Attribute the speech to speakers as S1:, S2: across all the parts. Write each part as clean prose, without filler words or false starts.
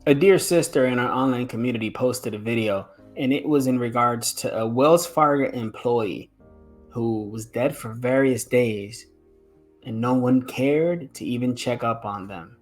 S1: A dear sister in our online community posted a video, and it was in regards to a Wells Fargo employee who was dead for various days, and no one cared to even check up on them.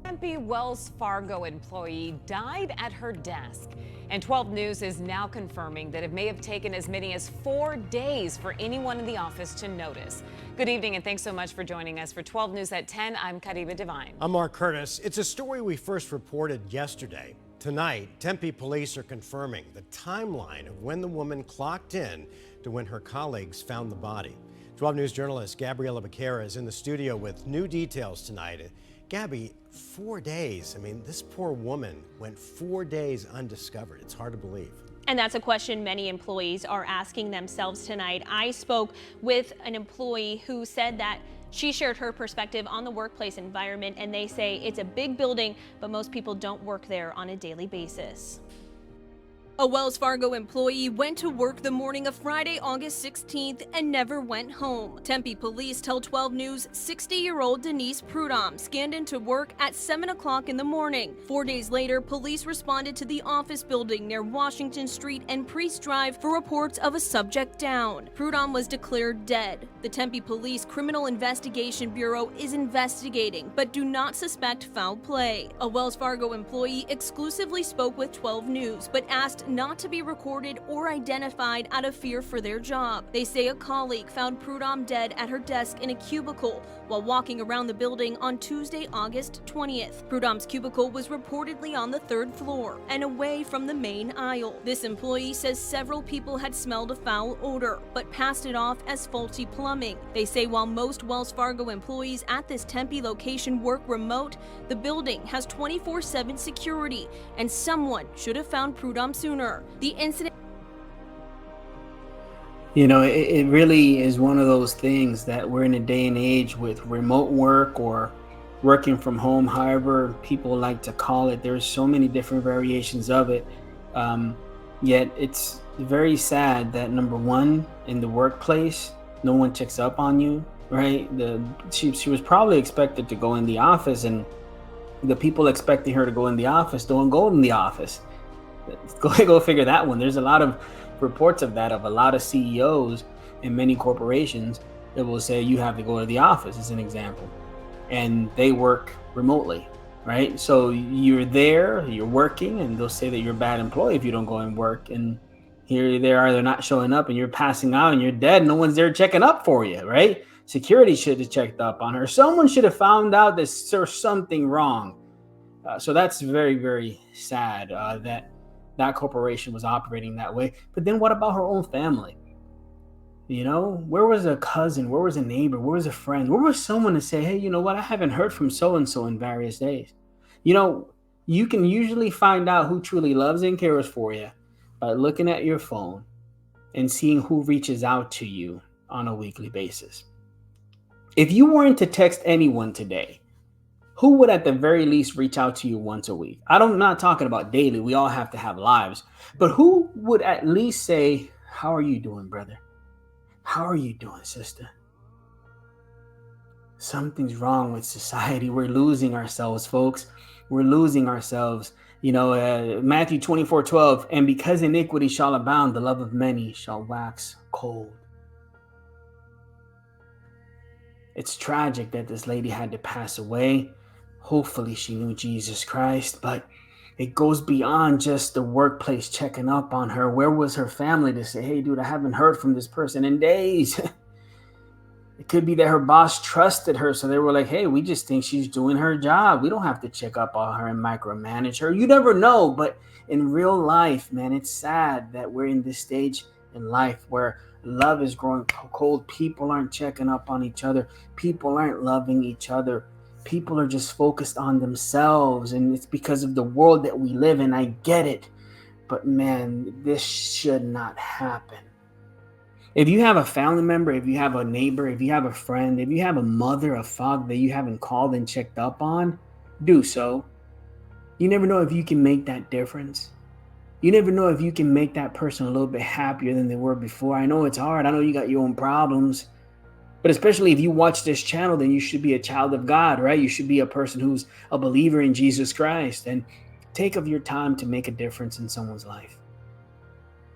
S2: Tempe Wells Fargo employee died at her desk. And 12 News is now confirming that it may have taken as many as 4 days for anyone in the office to notice. Good evening, and thanks so much for joining us for 12 News at 10. I'm Kariba Devine.
S3: I'm Mark Curtis. It's a story we first reported yesterday. Tonight, Tempe police are confirming the timeline of when the woman clocked in to when her colleagues found the body. 12 News journalist Gabriela Becerra is in the studio with new details tonight. Gabby, 4 days. I mean, this poor woman went 4 days undiscovered. It's hard to believe.
S4: And that's a question many employees are asking themselves tonight. I spoke with an employee who said that she shared her perspective on the workplace environment, and they say it's a big building, but most people don't work there on a daily basis. A Wells Fargo employee went to work the morning of Friday, August 16th and never went home. Tempe police tell 12 News 60-year-old Denise Prudhomme scanned into work at 7 o'clock in the morning. 4 days later, police responded to the office building near Washington Street and Priest Drive for reports of a subject down. Prudhomme was declared dead. The Tempe Police Criminal Investigation Bureau is investigating, but do not suspect foul play. A Wells Fargo employee exclusively spoke with 12 News, but asked not to be recorded or identified out of fear for their job. They say a colleague found Prudhomme dead at her desk in a cubicle while walking around the building on Tuesday, August 20th. Prudhomme's cubicle was reportedly on the 3rd floor and away from the main aisle. This employee says several people had smelled a foul odor, but passed it off as faulty plumbing. They say while most Wells Fargo employees at this Tempe location work remote, the building has 24/7 security, and someone should have found Prudhomme sooner. The incident.
S1: You know, it really is one of those things that we're in a day and age with remote work or working from home, however people like to call it. There's so many different variations of it. Yet it's very sad that, number one, in the workplace, no one checks up on you, right? She was probably expected to go in the office, and the people expecting her to go in the office don't go in the office. Go figure that one. There's a lot of reports of that, of a lot of CEOs in many corporations that will say you have to go to the office, as an example, and they work remotely, right? So you're there, you're working, and they'll say that you're a bad employee if you don't go and work. And here they are, they're not showing up, and you're passing out and you're dead. No one's there checking up for you, right? Security should have checked up on her. Someone should have found out that there's something wrong. So that's very, very sad that corporation was operating that way. But then what about her own family? You know, where was a cousin? Where was a neighbor? Where was a friend? Where was someone to say, hey, you know what? I haven't heard from so-and-so in various days. You know, you can usually find out who truly loves and cares for you by looking at your phone and seeing who reaches out to you on a weekly basis. If you weren't to text anyone today, who would at the very least reach out to you once a week? I'm not talking about daily. We all have to have lives. But who would at least say, how are you doing, brother? How are you doing, sister? Something's wrong with society. We're losing ourselves, folks. We're losing ourselves. You know, Matthew 24:12, and because iniquity shall abound, the love of many shall wax cold. It's tragic that this lady had to pass away. Hopefully she knew Jesus Christ, but it goes beyond just the workplace checking up on her. Where was her family to say, hey, dude, I haven't heard from this person in days? It could be that her boss trusted her, so they were like, hey, we just think she's doing her job. We don't have to check up on her and micromanage her. You never know, but in real life, man, it's sad that we're in this stage in life where love is growing cold. People aren't checking up on each other. People aren't loving each other. People are just focused on themselves, and it's because of the world that we live in. I get it, but man, this should not happen. If you have a family member, if you have a neighbor, if you have a friend, if you have a mother, a father that you haven't called and checked up on, do so. You never know if you can make that difference. You never know if you can make that person a little bit happier than they were before. I know it's hard. I know you got your own problems. But especially if you watch this channel, then you should be a child of God, right? You should be a person who's a believer in Jesus Christ. And take of your time to make a difference in someone's life.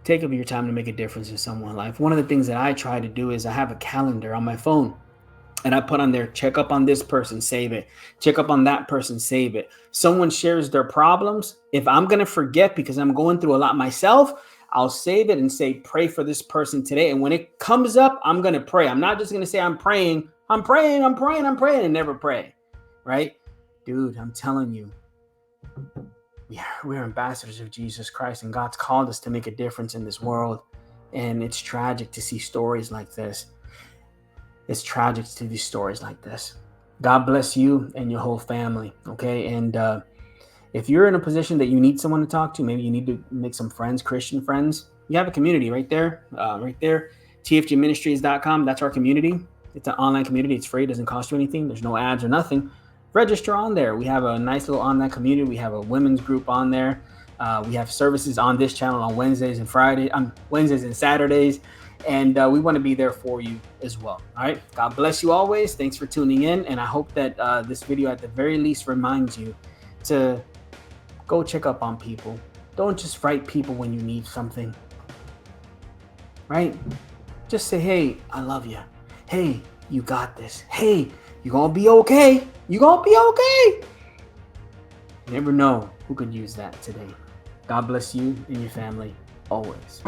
S1: Take of your time to make a difference in someone's life. One of the things that I try to do is I have a calendar on my phone, and I put on there, check up on this person, save it. Check up on that person, save it. Someone shares their problems. If I'm going to forget because I'm going through a lot myself, I'll save it and say, pray for this person today. And when it comes up, I'm going to pray. I'm not just going to say, I'm praying, and never pray. Right? Dude, I'm telling you, we're ambassadors of Jesus Christ, and God's called us to make a difference in this world. And it's tragic to see stories like this. It's tragic to these stories like this. God bless you and your whole family. Okay. And if you're in a position that you need someone to talk to, maybe you need to make some friends, Christian friends, you have a community right there, tfgministries.com. That's our community. It's an online community. It's free. It doesn't cost you anything. There's no ads or nothing. Register on there. We have a nice little online community. We have a women's group on there. We have services on this channel on Wednesdays and Saturdays. And we want to be there for you as well. All right. God bless you always. Thanks for tuning in. And I hope that this video at the very least reminds you to go check up on people. Don't just write people when you need something. Right? Just say, hey, I love you. Hey, you got this. Hey, you're going to be okay. You're going to be okay. You never know who could use that today. God bless you and your family always.